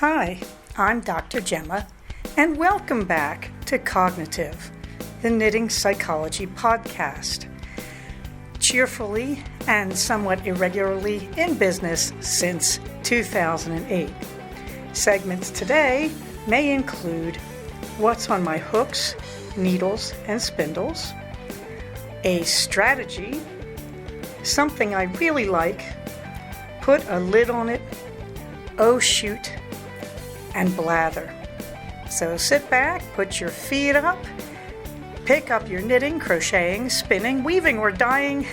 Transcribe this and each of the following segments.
Hi, I'm Dr. Gemma, and welcome back to Cognitive, the Knitting Psychology podcast. Cheerfully and somewhat irregularly in business since 2008. Segments today may include what's on my hooks, needles, and spindles, a strategy, something I really like, put a lid on it, oh shoot, and blather. So sit back, put your feet up, pick up your knitting, crocheting, spinning, weaving, or dyeing,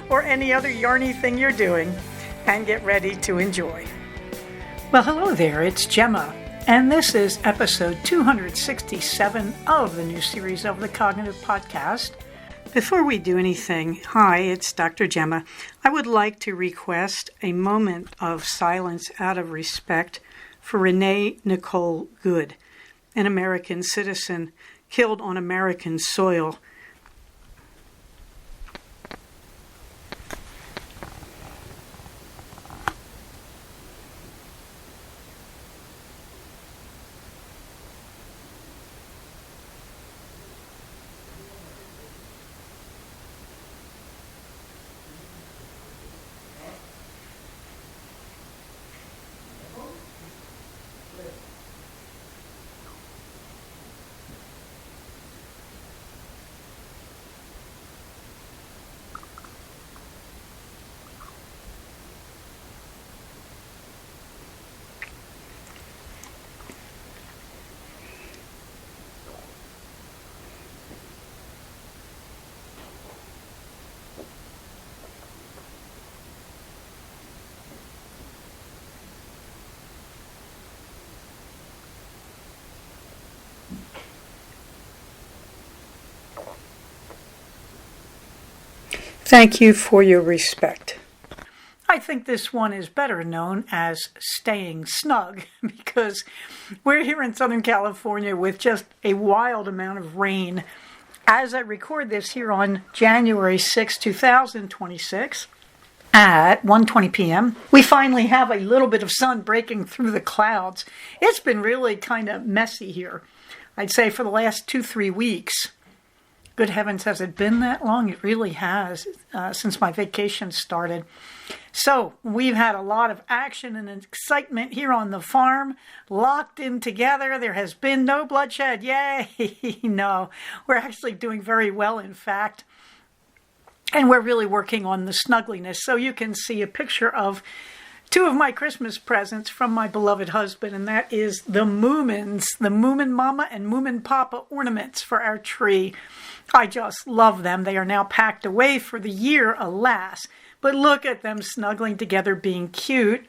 or any other yarny thing you're doing, and get ready to enjoy. Well, hello there, it's Gemma, and this is episode 267 of the new series of the Cognitive Podcast. Before we do anything, hi, it's Dr. Gemma. I would like to request a moment of silence out of respect for Renee Nicole Good, an American citizen killed on American soil. Thank you for your respect. I think this one is better known as Staying Snug because we're here in Southern California with just a wild amount of rain. As I record this here on January 6, 2026 at 1:20 p.m., we finally have a little bit of sun breaking through the clouds. It's been really kind of messy here, I'd say, for the last 2-3 weeks. Good heavens, has it been that long? It really has, since my vacation started. So we've had a lot of action and excitement here on the farm, locked in together. There has been no bloodshed. Yay! No, we're actually doing very well, in fact. And we're really working on the snuggliness. So you can see a picture of two of my Christmas presents from my beloved husband, and that is the Moomins, the Moomin Mama and Moomin Papa ornaments for our tree. I just love them. They are now packed away for the year, alas. But look at them snuggling together, being cute.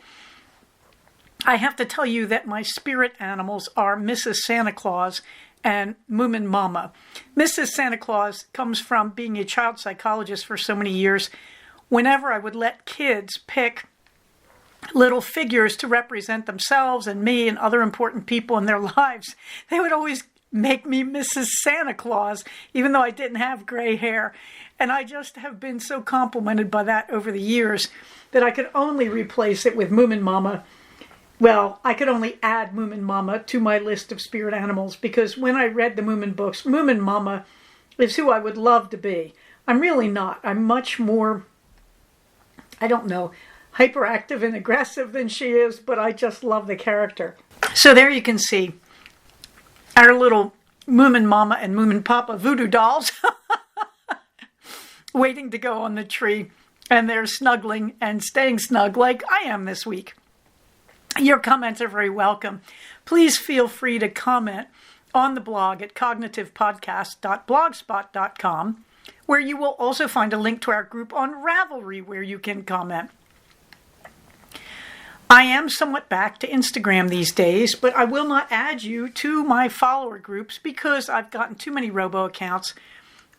I have to tell you that my spirit animals are Mrs. Santa Claus and Moomin Mama. Mrs. Santa Claus comes from being a child psychologist for so many years. Whenever I would let kids pick little figures to represent themselves and me and other important people in their lives, they would always make me Mrs. Santa Claus, even though I didn't have gray hair. And I just have been so complimented by that over the years that I could only replace it with Moomin Mama. Well, I could only add Moomin Mama to my list of spirit animals because when I read the Moomin books, Moomin Mama is who I would love to be. I'm really not. I'm much more, I don't know, hyperactive and aggressive than she is, but I just love the character. So there you can see our little Moomin Mama and Moomin Papa voodoo dolls waiting to go on the tree, and they're snuggling and staying snug like I am this week. Your comments are very welcome. Please feel free to comment on the blog at cognitivepodcast.blogspot.com, where you will also find a link to our group on Ravelry where you can comment. I am somewhat back to Instagram these days, but I will not add you to my follower groups because I've gotten too many robo accounts.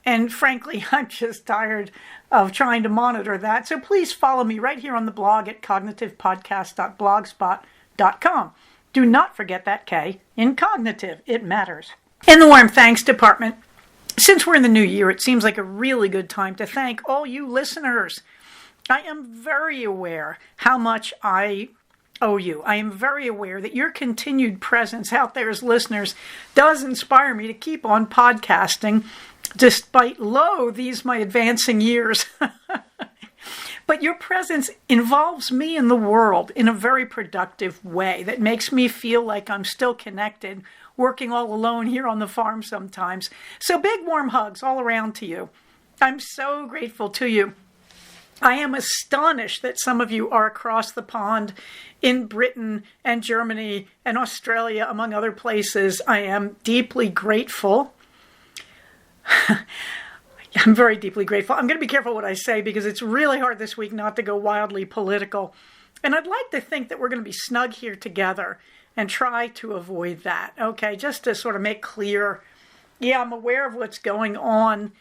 And frankly, I'm just tired of trying to monitor that. So please follow me right here on the blog at cognitivepodcast.blogspot.com. Do not forget that K in cognitive. It matters. In the warm thanks department, since we're in the new year, it seems like a really good time to thank all you listeners. I am very aware how much I owe you. I am very aware that your continued presence out there as listeners does inspire me to keep on podcasting, despite these my advancing years. But your presence involves me in the world in a very productive way that makes me feel like I'm still connected, working all alone here on the farm sometimes. So big warm hugs all around to you. I'm so grateful to you. I am astonished that some of you are across the pond in Britain and Germany and Australia, among other places. I am deeply grateful. I'm very deeply grateful. I'm going to be careful what I say because it's really hard this week not to go wildly political. And I'd like to think that we're going to be snug here together and try to avoid that. Okay, just to sort of make clear, yeah, I'm aware of what's going on,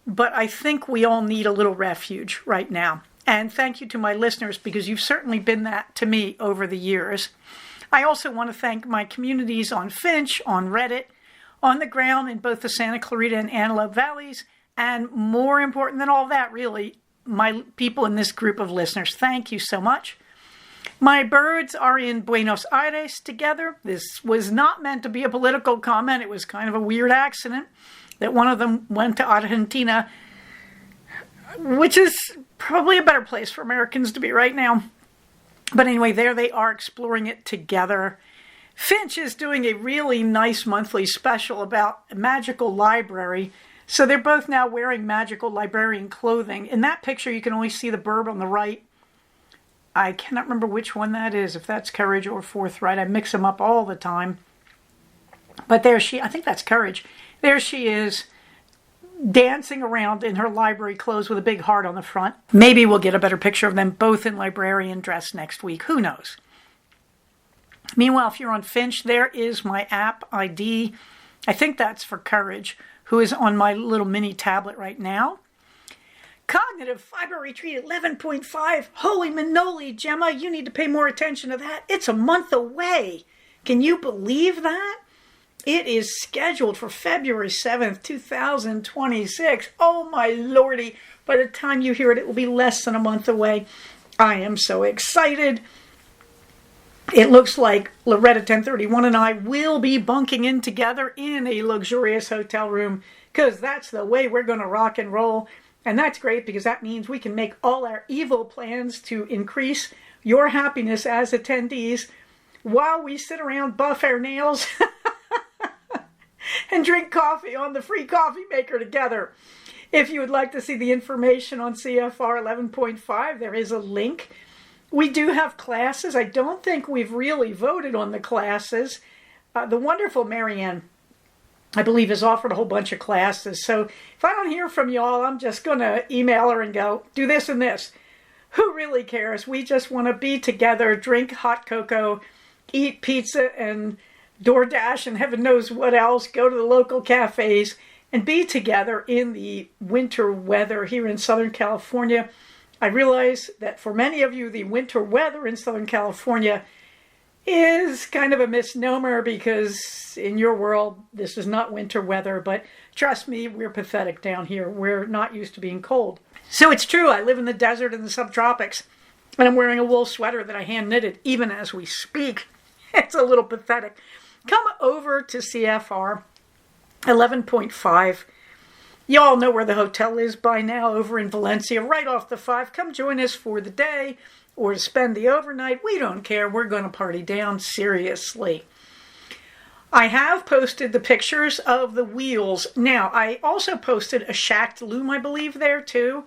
but I think we all need a little refuge right now. And thank you to my listeners because you've certainly been that to me over the years. I also want to thank my communities on Finch, on Reddit, on the ground in both the Santa Clarita and Antelope Valleys, and more important than all that, really, my people in this group of listeners. Thank you so much. My birds are in Buenos Aires together. This was not meant to be a political comment. It was kind of a weird accident that one of them went to Argentina, which is probably a better place for Americans to be right now. But anyway, there they are exploring it together. Finch is doing a really nice monthly special about a magical library. So they're both now wearing magical librarian clothing. In that picture, you can only see the bird on the right. I cannot remember which one that is, if that's Courage or Forthright. I mix them up all the time. But there I think that's Courage. There she is, dancing around in her library clothes with a big heart on the front. Maybe we'll get a better picture of them both in librarian dress next week. Who knows? Meanwhile, if you're on Finch, there is my app ID. I think that's for Courage, who is on my little mini tablet right now. Cognitive Fiber Retreat 11.5. Holy manoli, Gemma, you need to pay more attention to that. It's a month away. Can you believe that? It is scheduled for February 7th, 2026. Oh my lordy. By the time you hear it, it will be less than a month away. I am so excited. It looks like Loretta 1031 and I will be bunking in together in a luxurious hotel room because that's the way we're going to rock and roll. And that's great because that means we can make all our evil plans to increase your happiness as attendees while we sit around, buff our nails, and drink coffee on the free coffee maker together. If you would like to see the information on CFR 11.5, there is a link. We do have classes. I don't think we've really voted on the classes. The wonderful Marianne, I believe, has offered a whole bunch of classes. So if I don't hear from y'all, I'm just going to email her and go, do this and this. Who really cares? We just want to be together, drink hot cocoa, eat pizza and DoorDash and heaven knows what else, go to the local cafes and be together in the winter weather here in Southern California. I realize that for many of you, the winter weather in Southern California is kind of a misnomer because in your world, this is not winter weather, but trust me, we're pathetic down here. We're not used to being cold. So it's true, I live in the desert in the subtropics, and I'm wearing a wool sweater that I hand knitted even as we speak. It's a little pathetic. Come over to CFR 11.5. Y'all know where the hotel is by now, over in Valencia, right off the 5. Come join us for the day or to spend the overnight. We don't care. We're going to party down seriously. I have posted the pictures of the wheels. Now, I also posted a shacked loom, I believe, there too.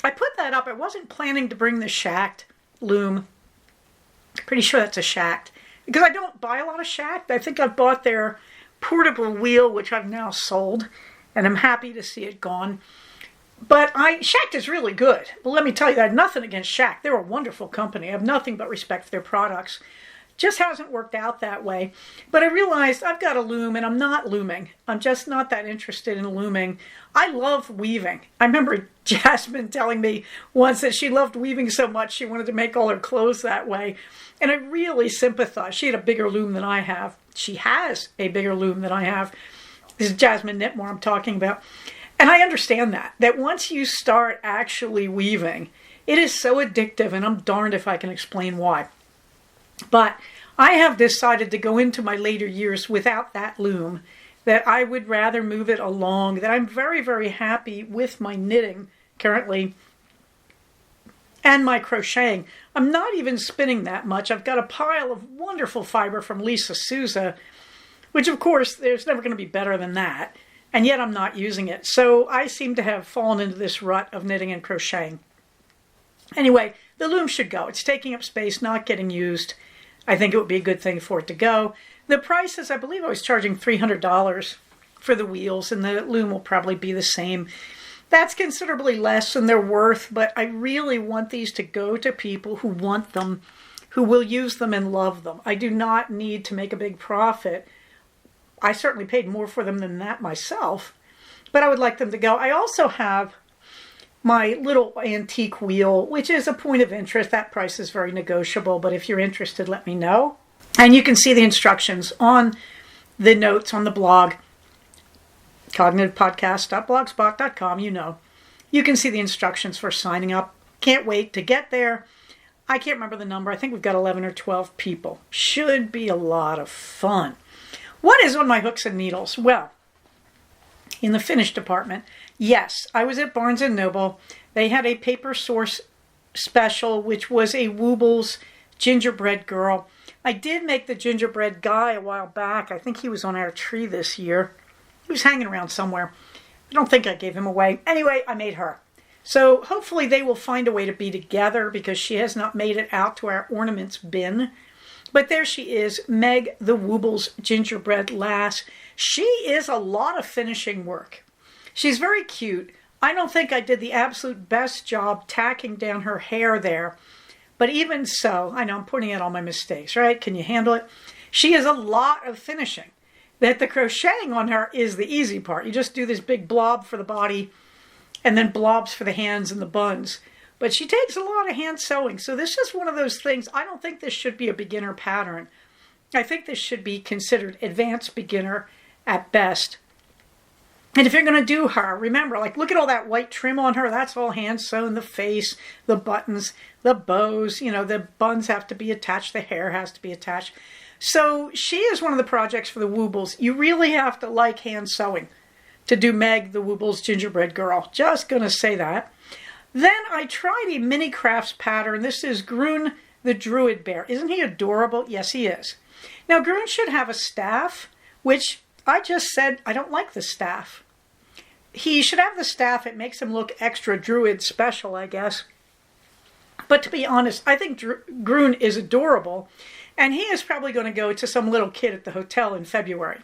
I put that up. I wasn't planning to bring the shacked loom. Pretty sure that's a shacked. Because I don't buy a lot of shacked. I think I've bought their portable wheel, which I've now sold. And I'm happy to see it gone. But Shacked is really good. But let me tell you, I have nothing against Shacked. They're a wonderful company. I have nothing but respect for their products. Just hasn't worked out that way. But I realized I've got a loom and I'm not looming. I'm just not that interested in looming. I love weaving. I remember Jasmine telling me once that she loved weaving so much she wanted to make all her clothes that way. And I really sympathize. She had a bigger loom than I have. She has a bigger loom than I have. This is Jasmine Knitmore I'm talking about. And I understand that once you start actually weaving, it is so addictive, and I'm darned if I can explain why. But I have decided to go into my later years without that loom, that I would rather move it along, that I'm very, very happy with my knitting currently and my crocheting. I'm not even spinning that much. I've got a pile of wonderful fiber from Lisa Souza, which of course there's never going to be better than that, and yet I'm not using it. So I seem to have fallen into this rut of knitting and crocheting. Anyway, the loom should go. It's taking up space, not getting used. I think it would be a good thing for it to go. The prices, I believe I was charging $300 for the wheels, and the loom will probably be the same. That's considerably less than they're worth, but I really want these to go to people who want them, who will use them and love them. I do not need to make a big profit. I certainly paid more for them than that myself, but I would like them to go. I also have my little antique wheel, which is a point of interest. That price is very negotiable, but if you're interested, let me know. And you can see the instructions on the notes on the blog, cognitivepodcast.blogspot.com. You can see the instructions for signing up. Can't wait to get there. I can't remember the number. I think we've got 11 or 12 people. Should be a lot of fun. What is on my hooks and needles? Well, in the finish department, yes, I was at Barnes & Noble. They had a paper source special, which was a Woobles gingerbread girl. I did make the gingerbread guy a while back. I think he was on our tree this year. He was hanging around somewhere. I don't think I gave him away. Anyway, I made her. So hopefully they will find a way to be together, because she has not made it out to our ornaments bin. But there she is, Meg the Woobles gingerbread lass. She is a lot of finishing work. She's very cute. I don't think I did the absolute best job tacking down her hair there. But even so, I know I'm pointing out all my mistakes, right? Can you handle it? She is a lot of finishing. That the crocheting on her is the easy part. You just do this big blob for the body and then blobs for the hands and the buns. But she takes a lot of hand sewing. So this is one of those things. I don't think this should be a beginner pattern. I think this should be considered advanced beginner at best. And if you're going to do her, remember, like, look at all that white trim on her. That's all hand sewn. The face, the buttons, the bows, the buns have to be attached. The hair has to be attached. So she is one of the projects for the Woobles. You really have to like hand sewing to do Meg the Woobles gingerbread girl. Just going to say that. Then I tried a mini crafts pattern. This is Groon the Druid Bear. Isn't he adorable? Yes, he is. Now, Groon should have a staff, which I just said I don't like the staff. He should have the staff. It makes him look extra druid special, I guess. But to be honest, I think Groon is adorable, and he is probably going to go to some little kid at the hotel in February.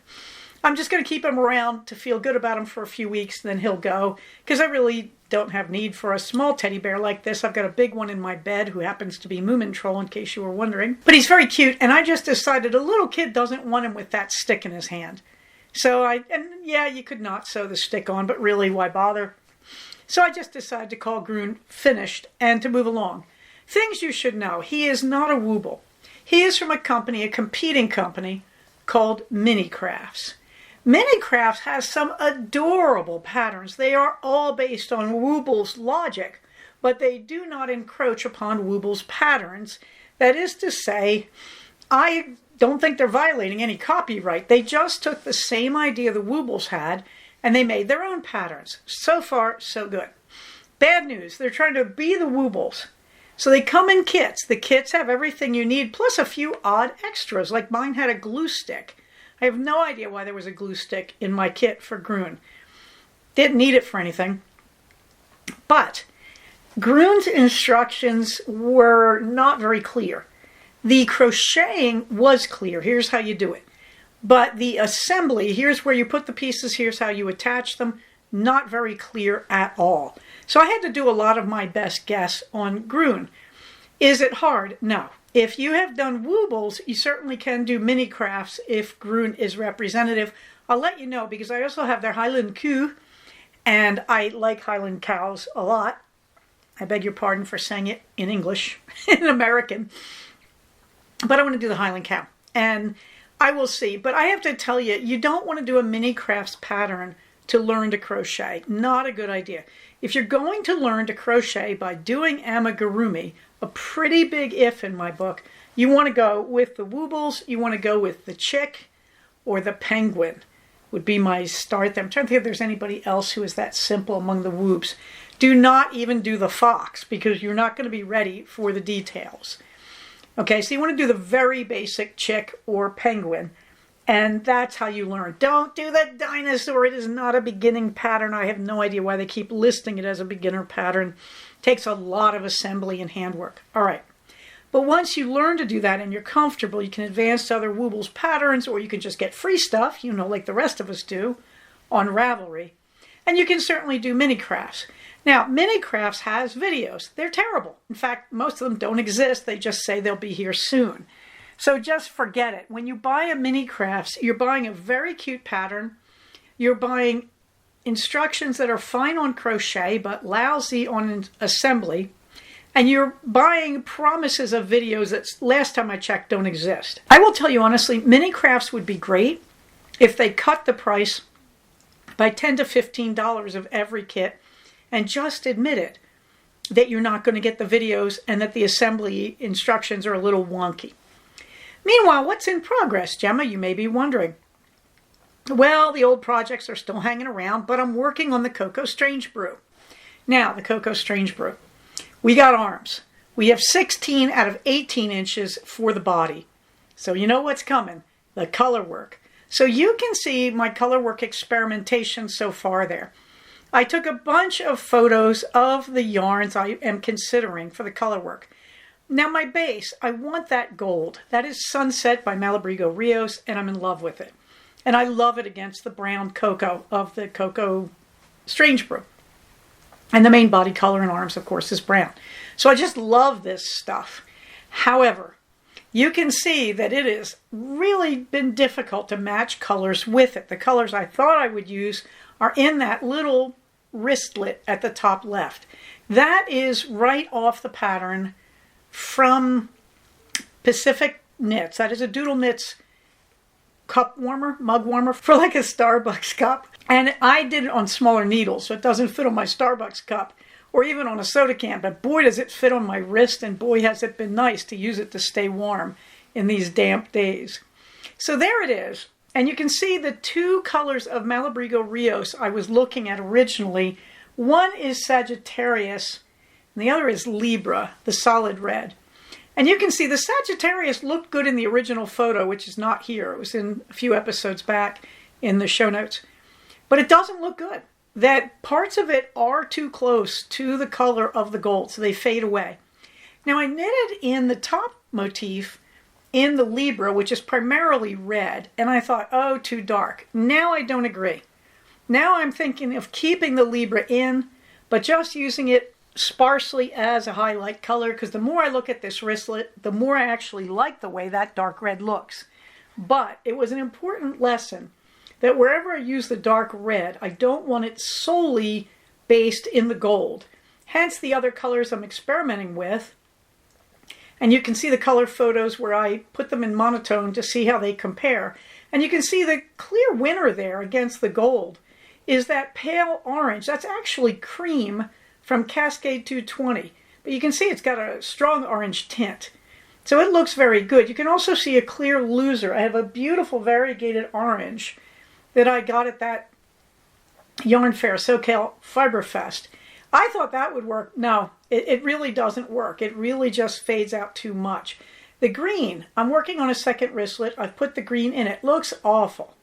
I'm just going to keep him around to feel good about him for a few weeks, and then he'll go, because I really don't have need for a small teddy bear like this. I've got a big one in my bed who happens to be Moomin Troll, in case you were wondering. But he's very cute, and I just decided a little kid doesn't want him with that stick in his hand. So yeah, you could not sew the stick on, but really, why bother? So I just decided to call Groon finished and to move along. Things you should know. He is not a Wooble. He is from a competing company called Mini Crafts. Mini Crafts has some adorable patterns. They are all based on Wooble's logic, but they do not encroach upon Wooble's patterns. That is to say, I don't think they're violating any copyright. They just took the same idea the Woobles had, and they made their own patterns. So far, so good. Bad news, they're trying to be the Woobles. So they come in kits. The kits have everything you need, plus a few odd extras, like mine had a glue stick. I have no idea why there was a glue stick in my kit for Groon. Didn't need it for anything. But Groon's instructions were not very clear. The crocheting was clear. Here's how you do it. But the assembly, here's where you put the pieces, here's how you attach them, not very clear at all. So I had to do a lot of my best guess on Groon. Is it hard? No. If you have done Woobles, you certainly can do mini crafts if Groon is representative. I'll let you know, because I also have their Highland Coo, and I like Highland cows a lot. I beg your pardon for saying it in English, in American. But I want to do the Highland cow, and I will see. But I have to tell you, you don't want to do a mini crafts pattern to learn to crochet. Not a good idea. If you're going to learn to crochet by doing amigurumi, a pretty big if in my book, You want to go with the Woobles, you want to go with the Chick or the Penguin would be my start there. I'm trying to think if there's anybody else who is that simple among the Whoops. Do not even do the Fox because you're not going to be ready for the details. Okay, so you want to do the very basic Chick or Penguin, and that's how you learn. Don't do the Dinosaur. It is not a beginning pattern. I have no idea why they keep listing it as a beginner pattern. It takes a lot of assembly and handwork. All right. But once you learn to do that and you're comfortable, you can advance to other Woobles patterns, or you can just get free stuff, you know, like the rest of us do on Ravelry. And you can certainly do mini crafts. Now, mini crafts has videos. They're terrible. In fact, most of them don't exist. They just say they'll be here soon. So just forget it. When you buy a mini crafts, you're buying a very cute pattern. You're buying instructions that are fine on crochet, but lousy on assembly. And you're buying promises of videos that, last time I checked, don't exist. I will tell you honestly, mini crafts would be great if they cut the price by $10 to $15 of every kit and just admit it, that you're not going to get the videos and that the assembly instructions are a little wonky. Meanwhile, what's in progress, Gemma? You may be wondering. Well, the old projects are still hanging around, but I'm working on the Cocoa Strange Brew. Now, the Cocoa Strange Brew. We got arms. We have 16 out of 18 inches for the body. So you know what's coming, the color work. So you can see my color work experimentation so far there. I took a bunch of photos of the yarns I am considering for the color work. Now my base, I want that gold. That is Sunset by Malabrigo Rios, and I'm in love with it. And I love it against the brown cocoa of the Cocoa Strange Brew. And the main body color and arms, of course, is brown. So I just love this stuff. However, you can see that it has really been difficult to match colors with it. The colors I thought I would use are in that little wristlet at the top left. That is right off the pattern from Pacific Knits. That is a Doodle Knits cup warmer, mug warmer for like a Starbucks cup. And I did it on smaller needles, so it doesn't fit on my Starbucks cup or even on a soda can. But boy, does it fit on my wrist, and boy, has it been nice to use it to stay warm in these damp days. So there it is. And you can see the two colors of Malabrigo Rios I was looking at originally. One is Sagittarius, and the other is Libra, the solid red. And you can see the Sagittarius looked good in the original photo, which is not here. It was in a few episodes back in the show notes. But it doesn't look good. That parts of it are too close to the color of the gold, so they fade away. Now I knitted in the top motif in the Libra, which is primarily red, and I thought, oh, too dark. Now I don't agree. Now I'm thinking of keeping the Libra in, but just using it sparsely as a highlight color, because the more I look at this wristlet, the more I actually like the way that dark red looks. But it was an important lesson that wherever I use the dark red, I don't want it solely based in the gold. Hence the other colors I'm experimenting with. And you can see the color photos where I put them in monotone to see how they compare. And you can see the clear winner there against the gold is that pale orange. That's actually cream from Cascade 220. But you can see it's got a strong orange tint. So it looks very good. You can also see a clear loser. I have a beautiful variegated orange that I got at that yarn fair, SoCal Fiber Fest. I thought that would work. No, it really doesn't work. It really just fades out too much. The green, I'm working on a second wristlet. I've put the green in. It looks awful.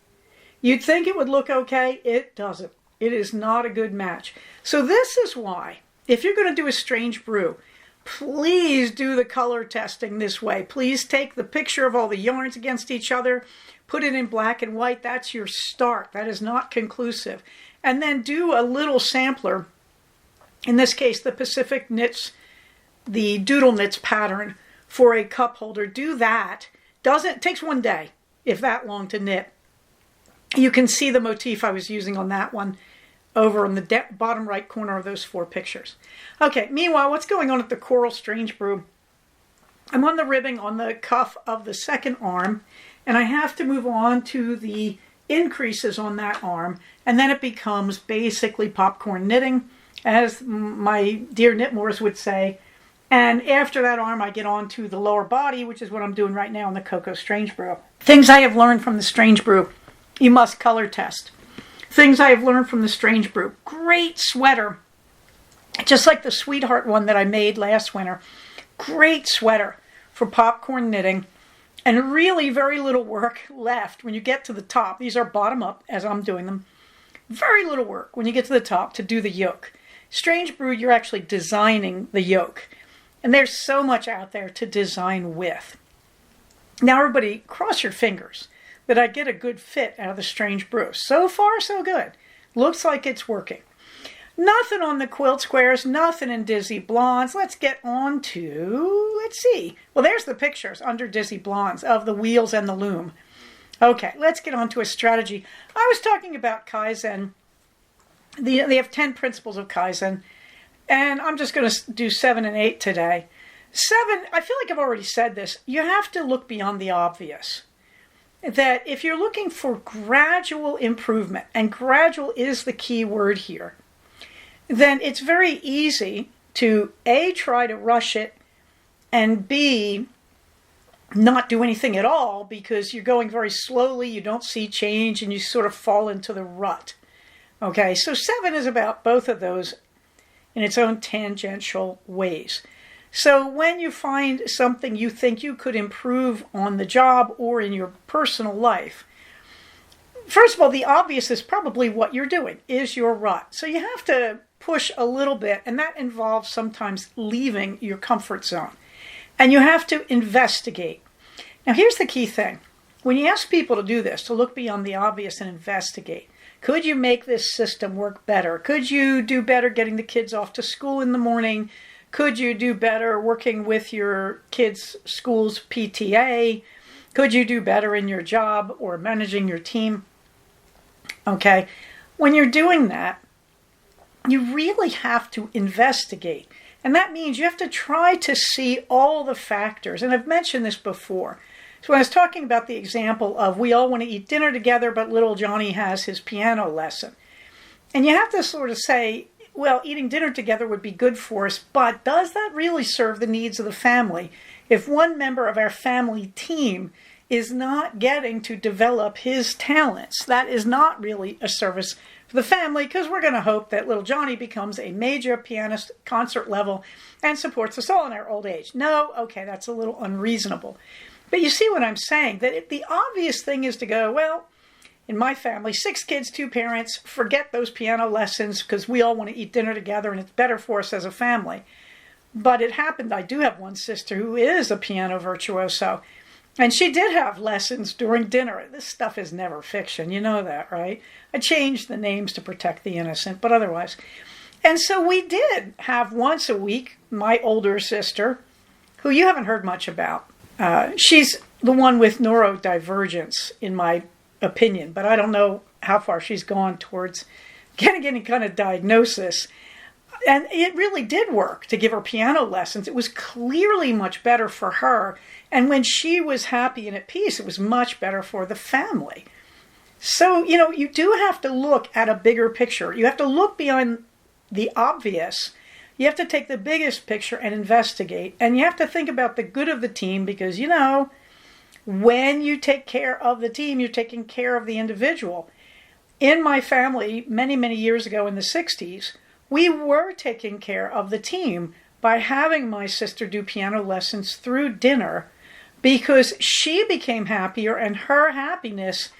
You'd think it would look okay. It doesn't. It is not a good match. So this is why, if you're going to do a strange brew, please do the color testing this way. Please take the picture of all the yarns against each other, put it in black and white. That's your start. That is not conclusive. And then do a little sampler. In this case, the Pacific Knits, the Doodle Knits pattern for a cup holder. Do that. It takes one day, if that long, to knit. You can see the motif I was using on that one over on the bottom right corner of those four pictures. Okay, meanwhile, what's going on at the Coral Strange Brew? I'm on the ribbing on the cuff of the second arm, and I have to move on to the increases on that arm, and then it becomes basically popcorn knitting. As my dear knitmores would say, And after that arm, I get on to the lower body, which is what I'm doing right now in the Cocoa Strange Brew. Things I have learned from the Strange Brew. You must color test. Things I have learned from the Strange Brew. Great sweater. Just like the Sweetheart one that I made last winter. Great sweater for popcorn knitting. And really very little work left when you get to the top. These are bottom up as I'm doing them. Very little work when you get to the top to do the yoke. Strange Brew, you're actually designing the yoke. And there's so much out there to design with. Now everybody, cross your fingers that I get a good fit out of the Strange Brew. So far, so good. Looks like it's working. Nothing on the quilt squares, nothing in Dizzy Blondes. Let's get on to, let's see. Well, there's the pictures under Dizzy Blondes of the wheels and the loom. Okay, let's get on to a strategy. I was talking about Kaizen. They have 10 principles of Kaizen. And I'm just going to do 7 and 8 today. 7, I feel like I've already said this. You have to look beyond the obvious. That if you're looking for gradual improvement, and gradual is the key word here, then it's very easy to A, try to rush it, and B, not do anything at all because you're going very slowly, you don't see change, and you sort of fall into the rut. Okay, so 7 is about both of those in its own tangential ways. So when you find something you think you could improve on the job or in your personal life, first of all, the obvious is probably what you're doing, is your rut. So you have to push a little bit, and that involves sometimes leaving your comfort zone. And you have to investigate. Now here's the key thing. When you ask people to do this, to look beyond the obvious and investigate, could you make this system work better? Could you do better getting the kids off to school in the morning? Could you do better working with your kids' school's PTA? Could you do better in your job or managing your team? Okay, when you're doing that, you really have to investigate. And that means you have to try to see all the factors. And I've mentioned this before. So when I was talking about the example of we all want to eat dinner together, but little Johnny has his piano lesson. And you have to sort of say, well, eating dinner together would be good for us, but does that really serve the needs of the family? If one member of our family team is not getting to develop his talents, that is not really a service for the family, because we're going to hope that little Johnny becomes a major pianist, concert level, and supports us all in our old age. No, okay, that's a little unreasonable. But you see what I'm saying, that the obvious thing is to go, well, in my family, 6 kids, 2 parents, forget those piano lessons because we all want to eat dinner together and it's better for us as a family. But it happened, I do have one sister who is a piano virtuoso, and she did have lessons during dinner. This stuff is never fiction, you know that, right? I changed the names to protect the innocent, but otherwise. And so we did have once a week, my older sister, who you haven't heard much about. She's the one with neurodivergence, in my opinion, but I don't know how far she's gone towards getting any kind of diagnosis. And it really did work to give her piano lessons. It was clearly much better for her. And when she was happy and at peace, it was much better for the family. So, you do have to look at a bigger picture. You have to look beyond the obvious. You have to take the biggest picture and investigate. And you have to think about the good of the team because, when you take care of the team, you're taking care of the individual. In my family, many, many years ago in the 60s, we were taking care of the team by having my sister do piano lessons through dinner because she became happier and her happiness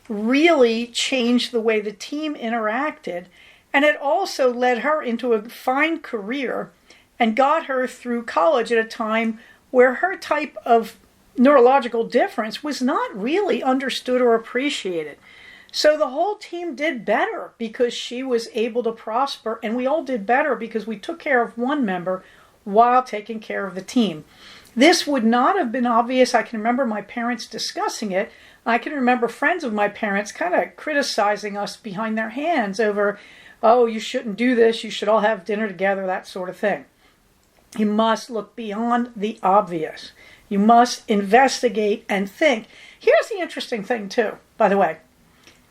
really changed the way the team interacted. And it also led her into a fine career and got her through college at a time where her type of neurological difference was not really understood or appreciated. So the whole team did better because she was able to prosper, and we all did better because we took care of one member while taking care of the team. This would not have been obvious. I can remember my parents discussing it. I can remember friends of my parents kind of criticizing us behind their hands over, oh, you shouldn't do this, you should all have dinner together, that sort of thing. You must look beyond the obvious. You must investigate and think. Here's the interesting thing too, by the way.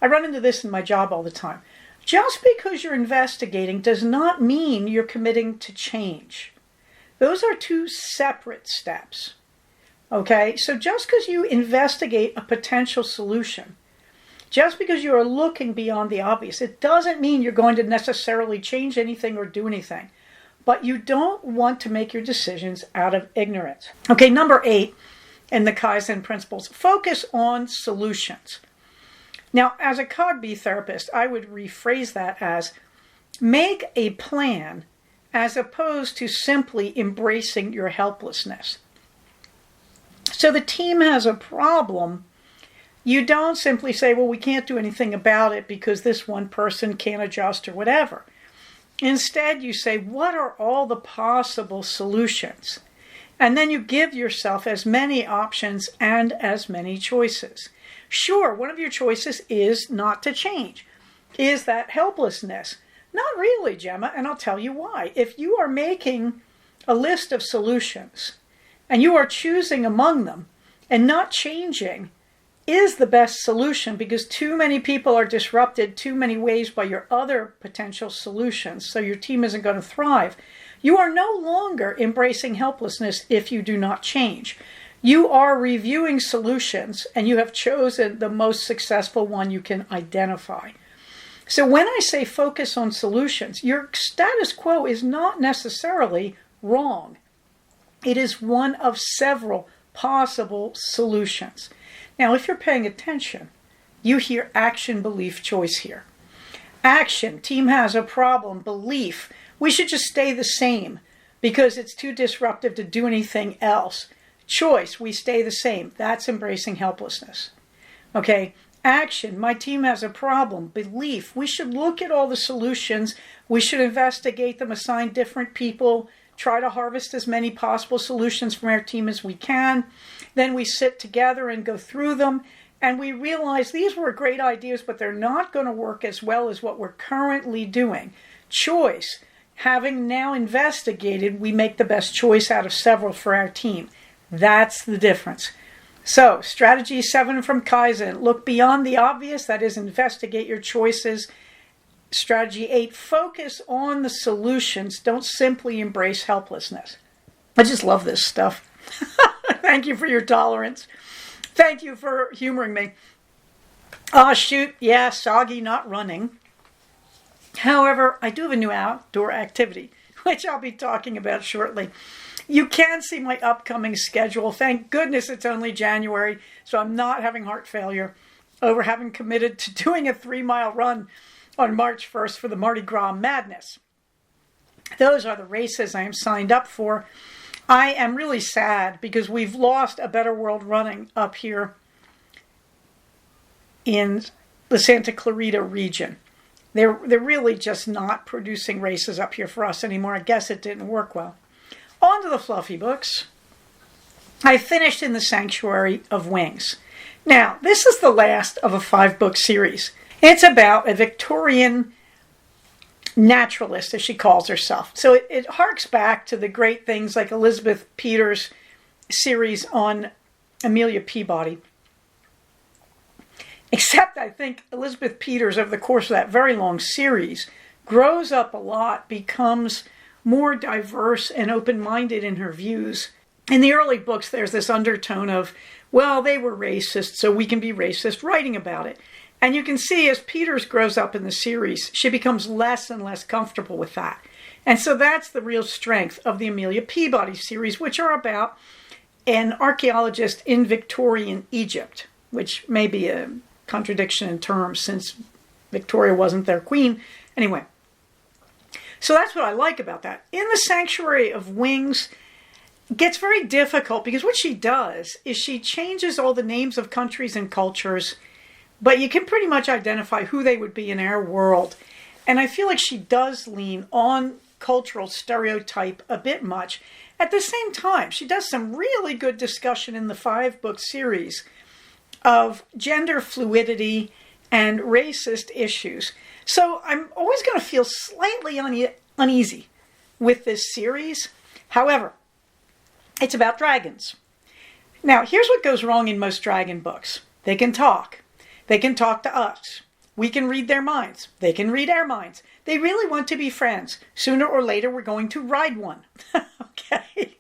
I run into this in my job all the time. Just because you're investigating does not mean you're committing to change. Those are two separate steps. Okay, so just because you investigate a potential solution, just because you are looking beyond the obvious, it doesn't mean you're going to necessarily change anything or do anything. But you don't want to make your decisions out of ignorance. Okay, number 8 in the Kaizen principles, focus on solutions. Now, as a CogB therapist, I would rephrase that as make a plan as opposed to simply embracing your helplessness. So the team has a problem. You don't simply say, well, we can't do anything about it because this one person can't adjust or whatever. Instead, you say, what are all the possible solutions? And then you give yourself as many options and as many choices. Sure, one of your choices is not to change. Is that helplessness? Not really, Gemma, and I'll tell you why. If you are making a list of solutions and you are choosing among them and not changing is the best solution because too many people are disrupted too many ways by your other potential solutions, so your team isn't going to thrive. You are no longer embracing helplessness if you do not change. You are reviewing solutions and you have chosen the most successful one you can identify. So when I say focus on solutions, your status quo is not necessarily wrong. It is one of several possible solutions. Now, if you're paying attention, you hear action, belief, choice here. Action, team has a problem. Belief, we should just stay the same because it's too disruptive to do anything else. Choice, we stay the same. That's embracing helplessness. Okay, action, my team has a problem. Belief, we should look at all the solutions. We should investigate them, assign different people, try to harvest as many possible solutions from our team as we can. Then we sit together and go through them, and we realize these were great ideas, but they're not going to work as well as what we're currently doing. Choice, having now investigated, we make the best choice out of several for our team. That's the difference. So, strategy 7 from Kaizen, look beyond the obvious, that is, investigate your choices. Strategy 8, focus on the solutions. Don't simply embrace helplessness. I just love this stuff. Thank you for your tolerance. Thank you for humoring me. Oh, shoot. Yeah, soggy, not running. However, I do have a new outdoor activity, which I'll be talking about shortly. You can see my upcoming schedule. Thank goodness it's only January, so I'm not having heart failure over having committed to doing a 3-mile run on March 1st for the Mardi Gras Madness. Those are the races I am signed up for. I am really sad because we've lost a Better World Running up here in the Santa Clarita region. They're really just not producing races up here for us anymore. I guess it didn't work well. On to the fluffy books. I finished In the Sanctuary of Wings. Now, this is the last of a 5-book series. It's about a Victorian naturalist, as she calls herself. So it harks back to the great things like Elizabeth Peters' series on Amelia Peabody. Except I think Elizabeth Peters, over the course of that very long series, grows up a lot, becomes more diverse and open-minded in her views. In the early books, there's this undertone of, well, they were racist, so we can be racist, writing about it. And you can see as Peters grows up in the series, she becomes less and less comfortable with that. And so that's the real strength of the Amelia Peabody series, which are about an archaeologist in Victorian Egypt, which may be a contradiction in terms since Victoria wasn't their queen. Anyway, so that's what I like about that. In the Sanctuary of Wings, it gets very difficult because what she does is she changes all the names of countries and cultures, but you can pretty much identify who they would be in our world. And I feel like she does lean on cultural stereotype a bit much. At the same time, she does some really good discussion in the 5-book series of gender fluidity and racist issues. So I'm always going to feel slightly uneasy with this series. However, it's about dragons. Now, here's what goes wrong in most dragon books. They can talk. They can talk to us. We can read their minds. They can read our minds. They really want to be friends. Sooner or later, we're going to ride one. Okay.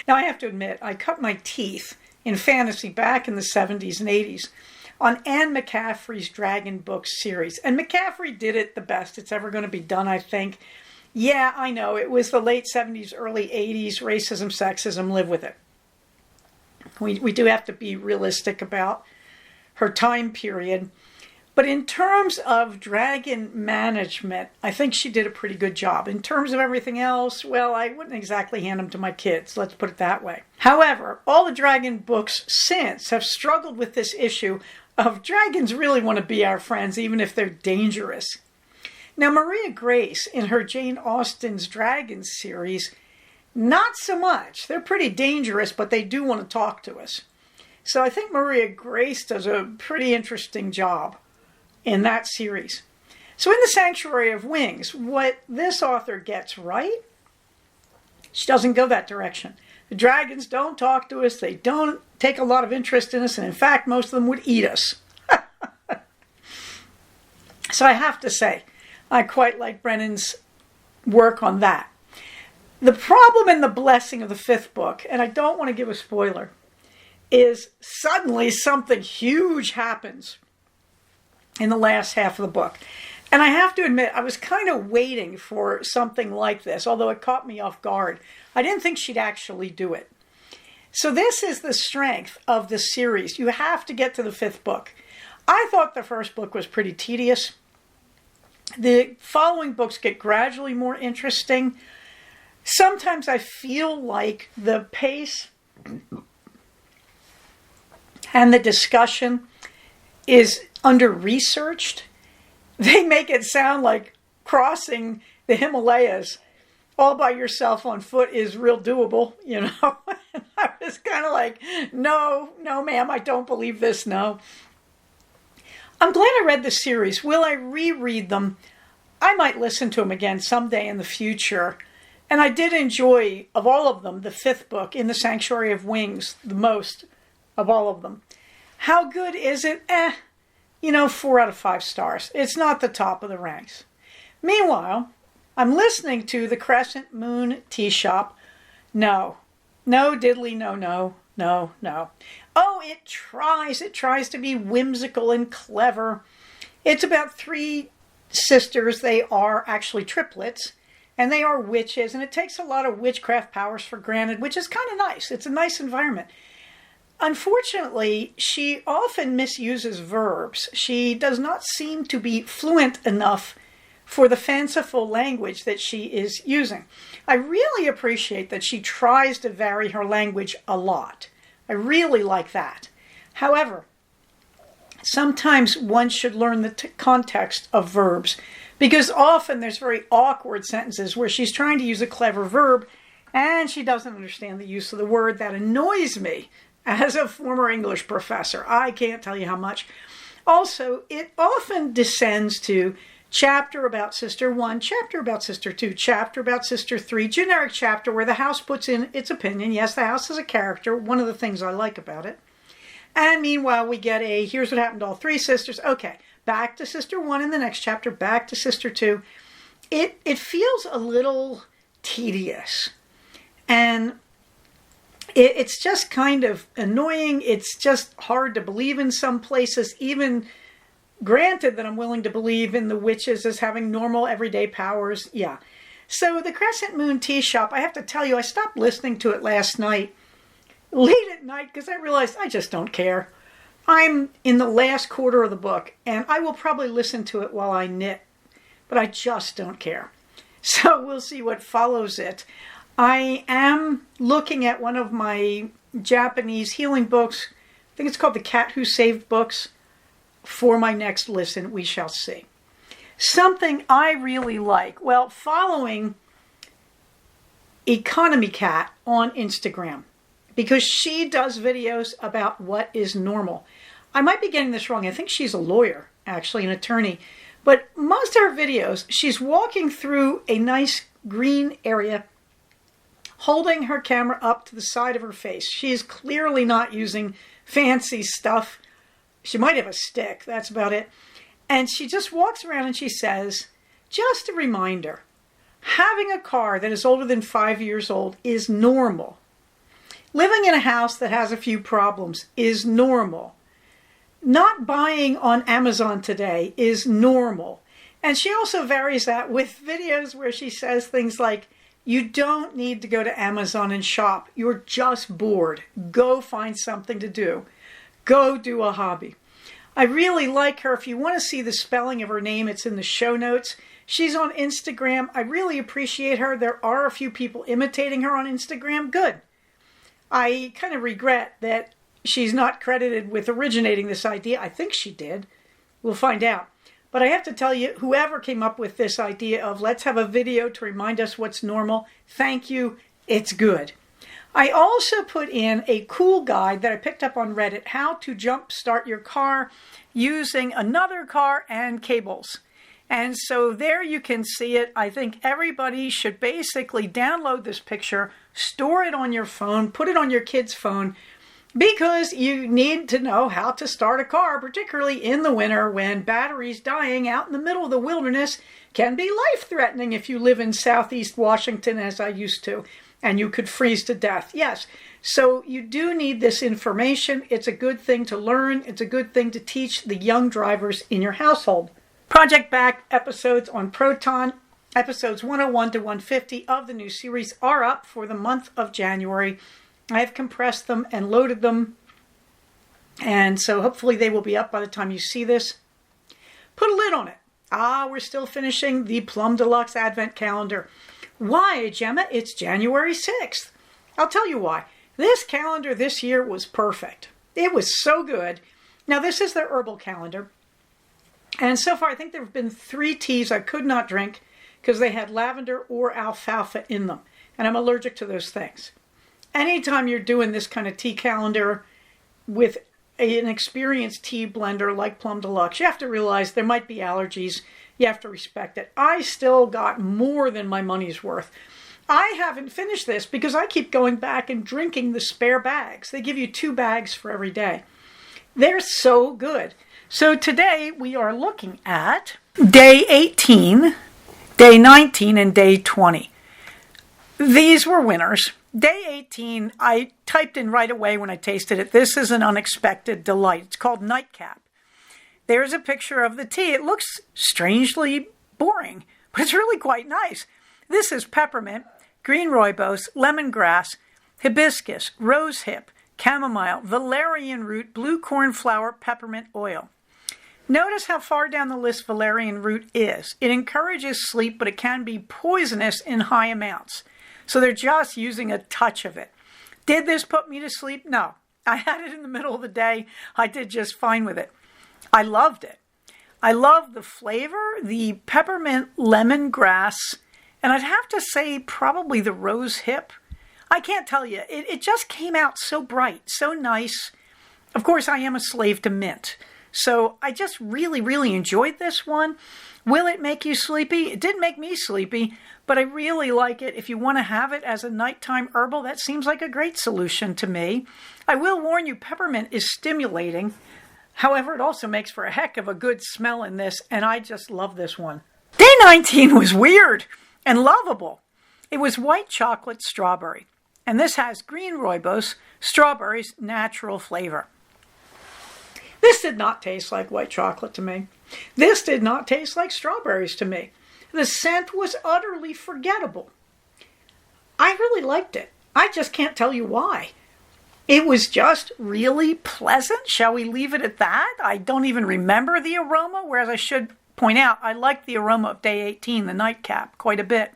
Now, I have to admit, I cut my teeth in fantasy back in the 70s and 80s on Anne McCaffrey's Dragon Books series. And McCaffrey did it the best it's ever going to be done, I think. Yeah, I know, it was the late 70s, early 80s, racism, sexism, live with it. We do have to be realistic about her time period. But in terms of dragon management, I think she did a pretty good job. In terms of everything else, well, I wouldn't exactly hand them to my kids, let's put it that way. However, all the dragon books since have struggled with this issue of dragons really want to be our friends, even if they're dangerous. Now, Maria Grace, in her Jane Austen's Dragons series, not so much. They're pretty dangerous, but they do want to talk to us. So I think Maria Grace does a pretty interesting job in that series. So in The Sanctuary of Wings, what this author gets right, she doesn't go that direction. The dragons don't talk to us. They don't take a lot of interest in us. And in fact, most of them would eat us. So I have to say, I quite like Brennan's work on that. The problem and the blessing of the 5th book, and I don't want to give a spoiler, is suddenly something huge happens in the last half of the book. And I have to admit, I was kind of waiting for something like this, although it caught me off guard. I didn't think she'd actually do it. So this is the strength of the series. You have to get to the 5th book. I thought the 1st book was pretty tedious. The following books get gradually more interesting. Sometimes I feel like the pace and the discussion is under-researched. They make it sound like crossing the Himalayas all by yourself on foot is real doable, you know. And I was kind of like, no, ma'am, I don't believe this, no. I'm glad I read the series. Will I reread them? I might listen to them again someday in the future. And I did enjoy, of all of them, the 5th book, In the Sanctuary of Wings, the most of all of them. How good is it? 4 out of 5 stars. It's not the top of the ranks. Meanwhile, I'm listening to The Crescent Moon Tea Shop. No diddly, no. Oh, it tries to be whimsical and clever. It's about 3 sisters. They are actually triplets, and they are witches, and it takes a lot of witchcraft powers for granted, which is kind of nice. It's a nice environment. Unfortunately, she often misuses verbs. She does not seem to be fluent enough for the fanciful language that she is using. I really appreciate that she tries to vary her language a lot. I really like that. However, sometimes one should learn the context of verbs, because often there's very awkward sentences where she's trying to use a clever verb and she doesn't understand the use of the word. That annoys me as a former English professor. I can't tell you how much. Also, it often descends to chapter about sister 1, chapter about sister 2, chapter about sister 3, generic chapter where the house puts in its opinion. Yes, the house is a character, one of the things I like about it. And meanwhile, we get here's what happened to all 3 sisters. Okay, back to sister 1 in the next chapter, back to sister 2. It feels a little tedious. And it's just kind of annoying. It's just hard to believe in some places, even granted that I'm willing to believe in the witches as having normal everyday powers. Yeah. So the Crescent Moon Tea Shop, I have to tell you, I stopped listening to it last night, late at night, because I realized I just don't care. I'm in the last quarter of the book, and I will probably listen to it while I knit, but I just don't care. So we'll see what follows it. I am looking at one of my Japanese healing books. I think it's called The Cat Who Saved Books. For my next listen, we shall see. Something I really like, well, following Economy Cat on Instagram, because she does videos about what is normal. I might be getting this wrong. I think she's a lawyer, actually, an attorney. But most of her videos, she's walking through a nice green area, holding her camera up to the side of her face. She is clearly not using fancy stuff. She might have a stick, that's about it. And she just walks around and she says, just a reminder, having a car that is older than 5 years old is normal. Living in a house that has a few problems is normal. Not buying on Amazon today is normal. And she also varies that with videos where she says things like, you don't need to go to Amazon and shop. You're just bored. Go find something to do. Go do a hobby. I really like her. If you want to see the spelling of her name, it's in the show notes. She's on Instagram. I really appreciate her. There are a few people imitating her on Instagram. Good. I kind of regret that she's not credited with originating this idea. I think she did. We'll find out. But I have to tell you, whoever came up with this idea of let's have a video to remind us what's normal, thank you. It's good. I also put in a cool guide that I picked up on Reddit, how to jump start your car using another car and cables. And so there you can see it. I think everybody should basically download this picture, store it on your phone, put it on your kid's phone, because you need to know how to start a car, particularly in the winter when batteries dying out in the middle of the wilderness can be life-threatening if you live in Southeast Washington, as I used to, and you could freeze to death. Yes, so you do need this information. It's a good thing to learn. It's a good thing to teach the young drivers in your household. Project Back episodes on Proton, episodes 101 to 150 of the new series are up for the month of January. I have compressed them and loaded them, and so hopefully they will be up by the time you see this. Put a lid on it. We're still finishing the Plum Deluxe Advent Calendar. Why, Gemma? It's January 6th. I'll tell you why. This calendar this year was perfect. It was so good. Now, this is their herbal calendar, and so far I think there have been 3 teas I could not drink because they had lavender or alfalfa in them, and I'm allergic to those things. Anytime you're doing this kind of tea calendar with an experienced tea blender like Plum Deluxe, you have to realize there might be allergies. You have to respect it. I still got more than my money's worth. I haven't finished this because I keep going back and drinking the spare bags. They give you 2 bags for every day. They're so good. So today we are looking at day 18, day 19, and day 20. These were winners. Day 18, I typed in right away when I tasted it, this is an unexpected delight. It's called Nightcap. There's a picture of the tea. It looks strangely boring, but it's really quite nice. This is peppermint, green rooibos, lemongrass, hibiscus, rosehip, chamomile, valerian root, blue cornflower, peppermint oil. Notice how far down the list valerian root is. It encourages sleep, but it can be poisonous in high amounts. So they're just using a touch of it. Did this put me to sleep? No. I had it in the middle of the day. I did just fine with it. I loved it. I love the flavor, the peppermint lemongrass, and I'd have to say probably the rose hip. I can't tell you. It just came out so bright, so nice. Of course, I am a slave to mint. So I just really, really enjoyed this one. Will it make you sleepy? It didn't make me sleepy, but I really like it. If you want to have it as a nighttime herbal, that seems like a great solution to me. I will warn you, peppermint is stimulating. However, it also makes for a heck of a good smell in this, and I just love this one. Day 19 was weird and lovable. It was white chocolate strawberry, and this has green rooibos, strawberries, natural flavor. This did not taste like white chocolate to me. This did not taste like strawberries to me. The scent was utterly forgettable. I really liked it. I just can't tell you why. It was just really pleasant. Shall we leave it at that? I don't even remember the aroma, whereas I should point out I liked the aroma of day 18, the nightcap, quite a bit.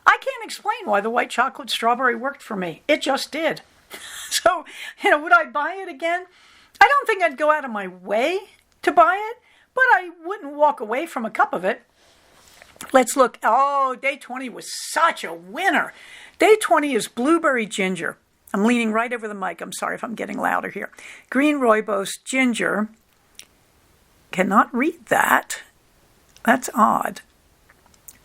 I can't explain why the white chocolate strawberry worked for me. It just did. So, would I buy it again? I don't think I'd go out of my way to buy it, but I wouldn't walk away from a cup of it. Let's look. Oh, day 20 was such a winner. Day 20 is blueberry ginger. I'm leaning right over the mic. I'm sorry if I'm getting louder here. Green rooibos ginger. Cannot read that. That's odd.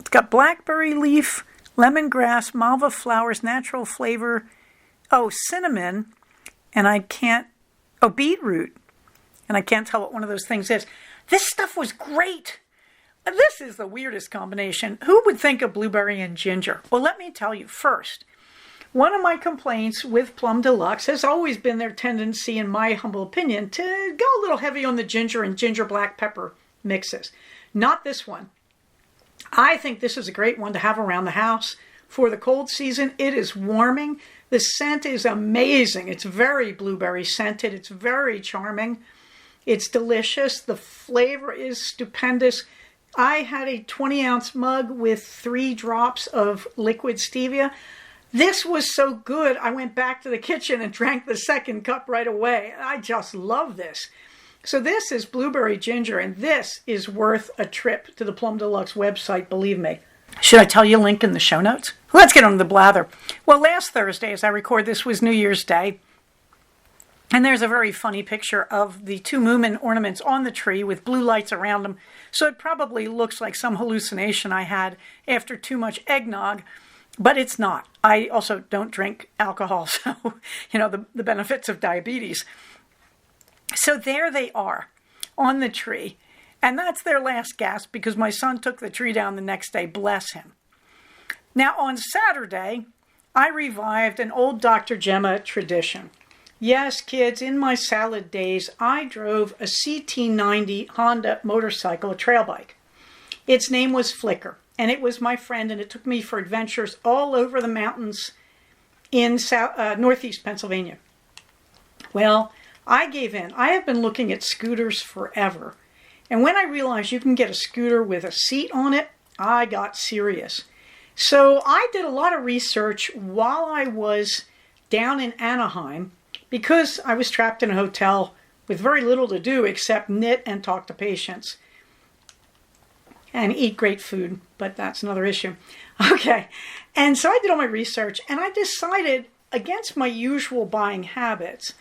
It's got blackberry leaf, lemongrass, malva flowers, natural flavor. Oh, cinnamon. And beetroot. And I can't tell what one of those things is. This stuff was great. This is the weirdest combination. Who would think of blueberry and ginger? Well, let me tell you first. One of my complaints with Plum Deluxe has always been their tendency, in my humble opinion, to go a little heavy on the ginger and ginger black pepper mixes. Not this one. I think this is a great one to have around the house for the cold season. It is warming. The scent is amazing. It's very blueberry scented. It's very charming. It's delicious. The flavor is stupendous. I had a 20-ounce mug with 3 drops of liquid stevia. This was so good, I went back to the kitchen and drank the second cup right away. I just love this. So this is blueberry ginger, and this is worth a trip to the Plum Deluxe website, believe me. Should I tell you a link in the show notes? Let's get on to the blather. Well, last Thursday, as I record this, was New Year's Day. And there's a very funny picture of the 2 Moomin ornaments on the tree with blue lights around them. So it probably looks like some hallucination I had after too much eggnog. But it's not. I also don't drink alcohol, so, the benefits of diabetes. So there they are on the tree. And that's their last gasp because my son took the tree down the next day, bless him. Now, on Saturday, I revived an old Dr. Gemma tradition. Yes, kids, in my salad days, I drove a CT90 Honda motorcycle, a trail bike. Its name was Flicker. And it was my friend, and it took me for adventures all over the mountains in northeast Pennsylvania. Well, I gave in. I have been looking at scooters forever. And when I realized you can get a scooter with a seat on it, I got serious. So I did a lot of research while I was down in Anaheim because I was trapped in a hotel with very little to do except knit and talk to patients. And eat great food, but that's another issue. Okay, and so I did all my research, and I decided, against my usual buying habits,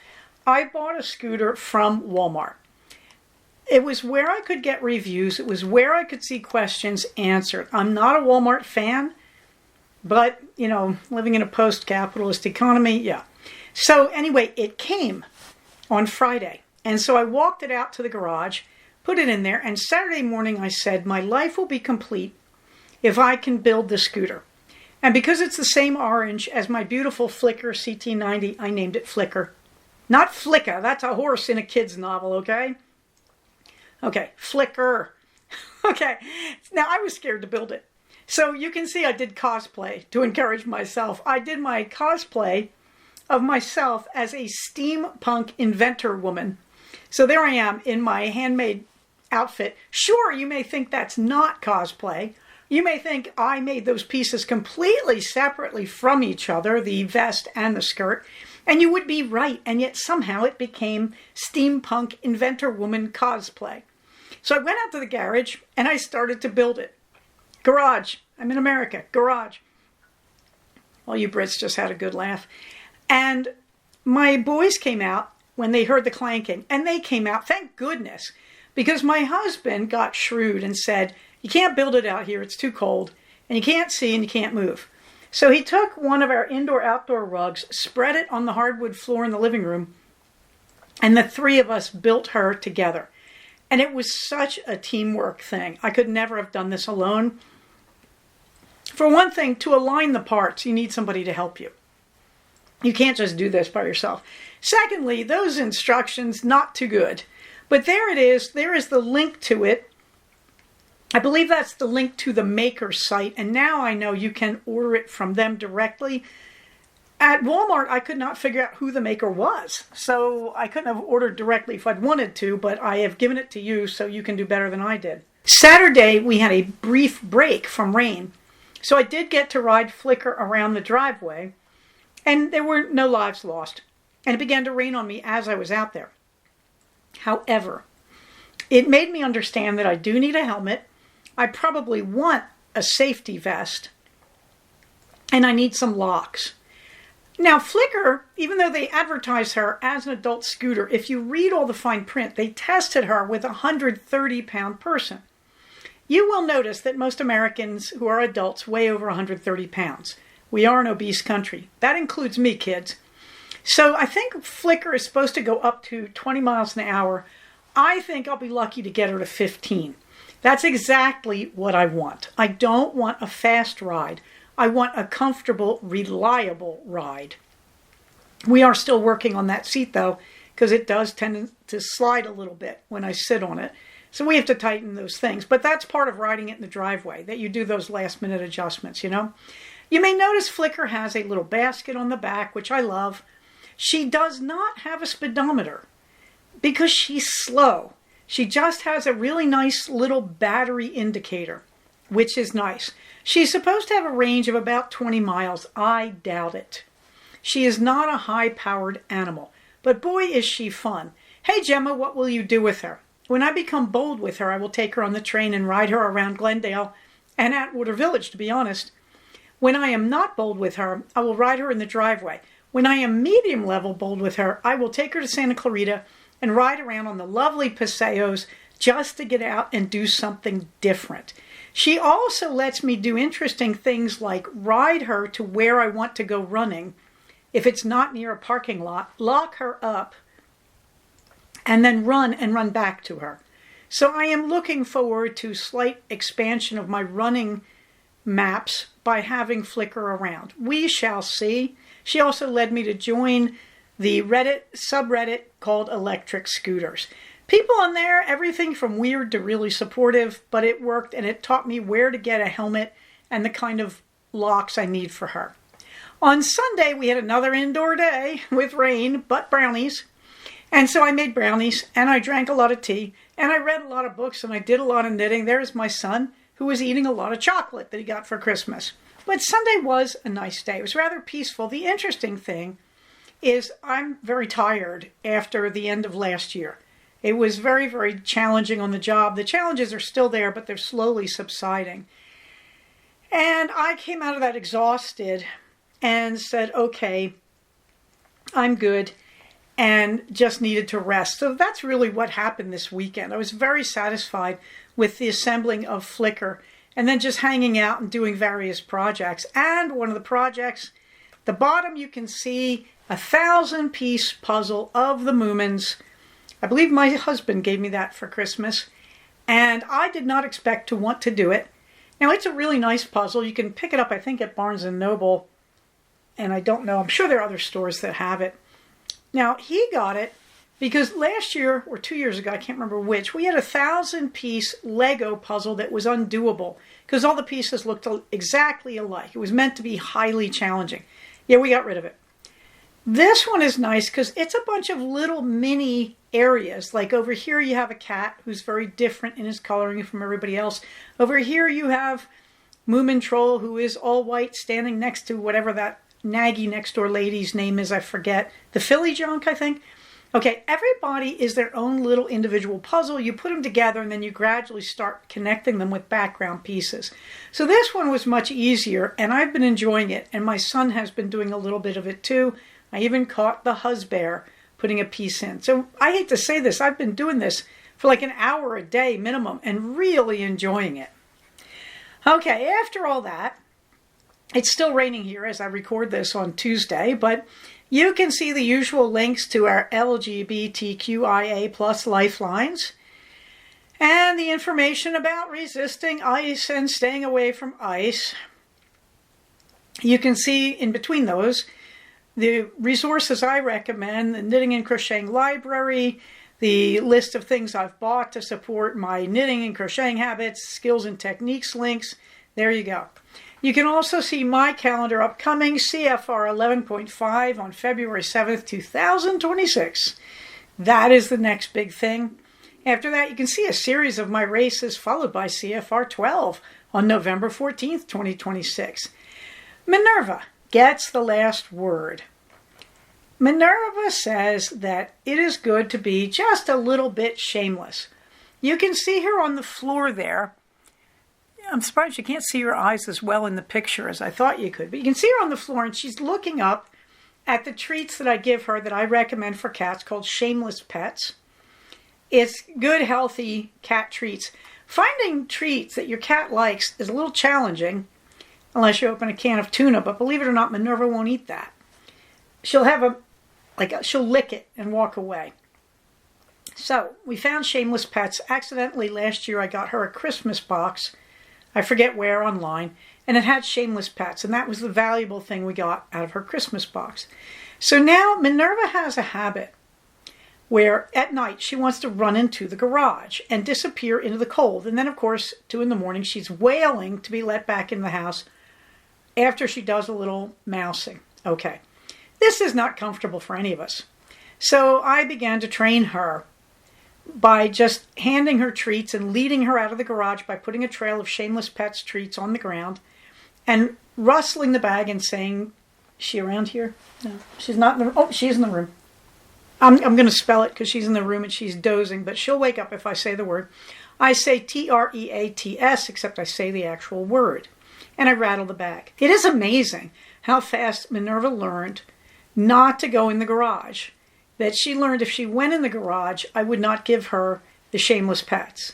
I bought a scooter from Walmart. It was where I could get reviews. It was where I could see questions answered. I'm not a Walmart fan, but, living in a post-capitalist economy, yeah. So anyway, it came on Friday, and so I walked it out to the garage, put it in there, and Saturday morning I said, my life will be complete if I can build the scooter. And because it's the same orange as my beautiful Flicker CT90, I named it Flicker. Not Flicka, that's a horse in a kid's novel, okay? Okay, Flicker. Okay, now I was scared to build it. So you can see I did cosplay to encourage myself. I did my cosplay of myself as a steampunk inventor woman. So there I am in my handmade outfit. Sure, you may think that's not cosplay. You may think I made those pieces completely separately from each other, the vest and the skirt, and you would be right, and yet somehow it became steampunk inventor woman cosplay. So I went out to the garage and I started to build it. Garage. I'm in America. Garage. Well, you Brits just had a good laugh. And my boys came out when they heard the clanking, and they came out, thank goodness, because my husband got shrewd and said, you can't build it out here, it's too cold, and you can't see and you can't move. So he took one of our indoor-outdoor rugs, spread it on the hardwood floor in the living room, and the 3 of us built her together. And it was such a teamwork thing. I could never have done this alone. For one thing, to align the parts, you need somebody to help you. You can't just do this by yourself. Secondly, those instructions, not too good. But there it is. There is the link to it. I believe that's the link to the maker site. And now I know you can order it from them directly. At Walmart, I could not figure out who the maker was. So I couldn't have ordered directly if I'd wanted to, but I have given it to you so you can do better than I did. Saturday, we had a brief break from rain. So I did get to ride Flicker around the driveway. And there were no lives lost. And it began to rain on me as I was out there. However, it made me understand that I do need a helmet. I probably want a safety vest. And I need some locks. Now, Flicker, even though they advertise her as an adult scooter, if you read all the fine print, they tested her with a 130-pound person. You will notice that most Americans who are adults weigh over 130 pounds. We are an obese country. That includes me, kids. So I think Flicker is supposed to go up to 20 miles an hour. I think I'll be lucky to get her to 15. That's exactly what I want. I don't want a fast ride. I want a comfortable, reliable ride. We are still working on that seat though, because it does tend to slide a little bit when I sit on it. So we have to tighten those things. But that's part of riding it in the driveway, that you do those last minute adjustments, you know. You may notice Flicker has a little basket on the back, which I love. She does not have a speedometer because she's slow. She just has a really nice little battery indicator, which is nice. She's supposed to have a range of about 20 miles. I doubt it. She is not a high-powered animal, but boy is she fun. Hey Gemma, what will you do with her? When I become bold with her, I will take her on the train and ride her around Glendale and Atwater Village, to be honest. When I am not bold with her, I will ride her in the driveway. When I am medium level bold with her, I will take her to Santa Clarita and ride around on the lovely paseos just to get out and do something different. She also lets me do interesting things like ride her to where I want to go running. If it's not near a parking lot, lock her up and then run back to her. So I am looking forward to slight expansion of my running maps by having Flicker around. We shall see. She also led me to join the Reddit subreddit called Electric Scooters. People on there, everything from weird to really supportive, but it worked and it taught me where to get a helmet and the kind of locks I need for her. On Sunday, we had another indoor day with rain, but brownies. And so I made brownies and I drank a lot of tea and I read a lot of books and I did a lot of knitting. There's my son who was eating a lot of chocolate that he got for Christmas. But Sunday was a nice day. It was rather peaceful. The interesting thing is I'm very tired after the end of last year. It was very, very challenging on the job. The challenges are still there, but they're slowly subsiding. And I came out of that exhausted and said, okay, I'm good, and just needed to rest. So that's really what happened this weekend. I was very satisfied with the assembling of Flicker and then just hanging out and doing various projects. And one of the projects, the bottom you can see a 1,000-piece puzzle of the Moomins. I believe my husband gave me that for Christmas, and I did not expect to want to do it. Now, it's a really nice puzzle. You can pick it up, I think, at Barnes & Noble, and I don't know. I'm sure there are other stores that have it. Now, he got it because last year, or 2 years ago, I can't remember which, we had a 1,000-piece Lego puzzle that was undoable because all the pieces looked exactly alike. It was meant to be highly challenging. Yeah, we got rid of it. This one is nice because it's a bunch of little mini areas. Like over here you have a cat who's very different in his coloring from everybody else. Over here you have Moomin Troll, who is all white, standing next to whatever that naggy next door lady's name is, I forget. The Philly Junk, I think. Okay, everybody is their own little individual puzzle. You put them together and then you gradually start connecting them with background pieces. So this one was much easier and I've been enjoying it, and my son has been doing a little bit of it too. I even caught the husbear putting a piece in. So I hate to say this, I've been doing this for like an hour a day minimum and really enjoying it. Okay, after all that, it's still raining here as I record this on Tuesday, but you can see the usual links to our LGBTQIA plus lifelines and the information about resisting ice and staying away from ice. You can see in between those the resources I recommend, the Knitting and Crocheting Library, the list of things I've bought to support my knitting and crocheting habits, skills and techniques links. There you go. You can also see my calendar upcoming, CFR 11.5 on February 7th, 2026. That is the next big thing. After that, you can see a series of my races followed by CFR 12 on November 14th, 2026. Minerva gets the last word. Minerva says that it is good to be just a little bit shameless. You can see her on the floor there. I'm surprised you can't see her eyes as well in the picture as I thought you could, but you can see her on the floor and she's looking up at the treats that I give her that I recommend for cats called Shameless Pets. It's good, healthy cat treats. Finding treats that your cat likes is a little challenging unless you open a can of tuna, but believe it or not, Minerva won't eat that. She'll have she'll lick it and walk away. So we found Shameless Pets. Accidentally last year I got her a Christmas box. I forget where, online. And it had Shameless Pets. And that was the valuable thing we got out of her Christmas box. So now Minerva has a habit where at night she wants to run into the garage and disappear into the cold. And then, of course, 2 a.m, she's wailing to be let back in the house after she does a little mousing. Okay, this is not comfortable for any of us. So I began to train her by just handing her treats and leading her out of the garage by putting a trail of Shameless Pets treats on the ground and rustling the bag and saying, is she around here? No, she's not in the room. Oh, she's in the room. I'm going to spell it because she's in the room and she's dozing, but she'll wake up if I say the word. I say Treats, except I say the actual word. And I rattle the bag. It is amazing how fast Minerva learned not to go in the garage. That she learned if she went in the garage, I would not give her the Shameless Pets.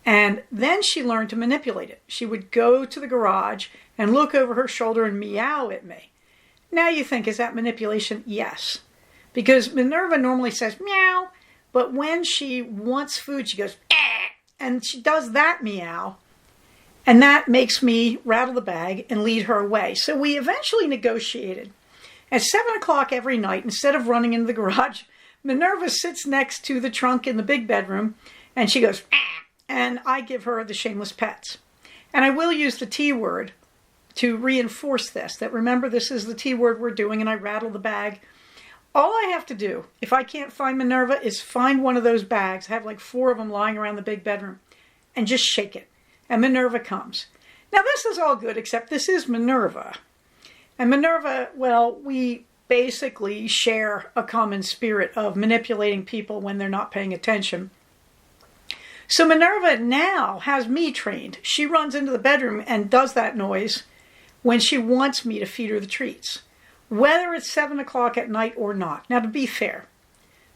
And then she learned to manipulate it. She would go to the garage and look over her shoulder and meow at me. Now you think, is that manipulation? Yes. Because Minerva normally says meow, but when she wants food, she goes, eh, and she does that meow. And that makes me rattle the bag and lead her away. So we eventually negotiated. At 7 o'clock every night, instead of running into the garage, Minerva sits next to the trunk in the big bedroom, and she goes, ah, and I give her the Shameless Pets. And I will use the T word to reinforce this, that remember this is the T word we're doing, and I rattle the bag. All I have to do, if I can't find Minerva, is find one of those bags. I have like 4 of them lying around the big bedroom, and just shake it. And Minerva comes. Now this is all good, except this is Minerva. And Minerva, well, we basically share a common spirit of manipulating people when they're not paying attention. So Minerva now has me trained. She runs into the bedroom and does that noise when she wants me to feed her the treats, whether it's 7 o'clock at night or not. Now, to be fair,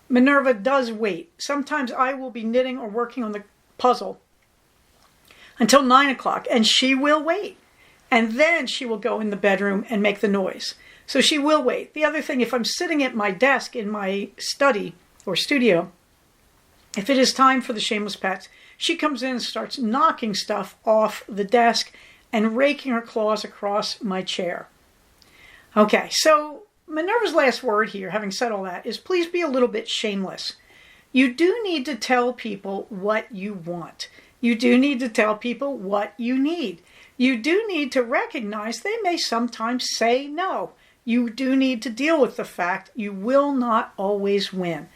Minerva does wait. Sometimes I will be knitting or working on the puzzle until 9 o'clock, and she will wait. And then she will go in the bedroom and make the noise. So she will wait. The other thing, if I'm sitting at my desk in my study or studio, if it is time for the Shameless Pets, she comes in and starts knocking stuff off the desk and raking her claws across my chair. Okay, so Minerva's last word here, having said all that, is please be a little bit shameless. You do need to tell people what you want. You do need to tell people what you need. You do need to recognize they may sometimes say no. You do need to deal with the fact you will not always win.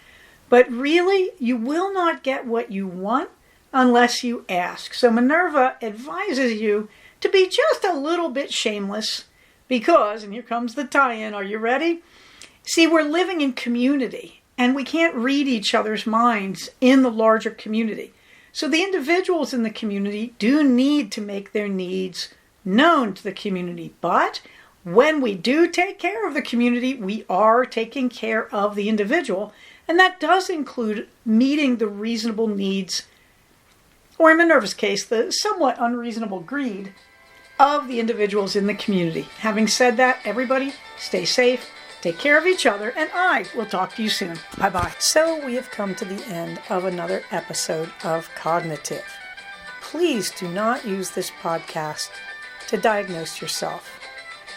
But really, you will not get what you want unless you ask. So Minerva advises you to be just a little bit shameless because, and here comes the tie-in, are you ready? See, we're living in community and we can't read each other's minds in the larger community. So the individuals in the community do need to make their needs known to the community. But when we do take care of the community, we are taking care of the individual. And that does include meeting the reasonable needs, or in Minerva's case, the somewhat unreasonable greed of the individuals in the community. Having said that, everybody stay safe, take care of each other, and I will talk to you soon. Bye-bye. So we have come to the end of another episode of Cognitive. Please do not use this podcast to diagnose yourself.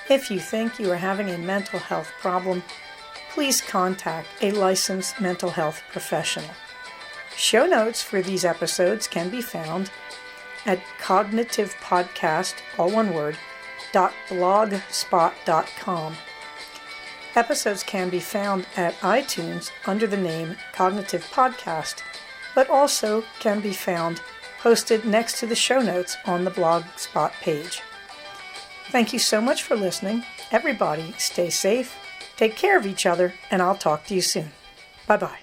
If you think you are having a mental health problem, please contact a licensed mental health professional. Show notes for these episodes can be found at cognitivepodcast, all one word, .blogspot.com. Episodes can be found at iTunes under the name Cognitive Podcast, but also can be found posted next to the show notes on the Blogspot page. Thank you so much for listening. Everybody stay safe, take care of each other, and I'll talk to you soon. Bye-bye.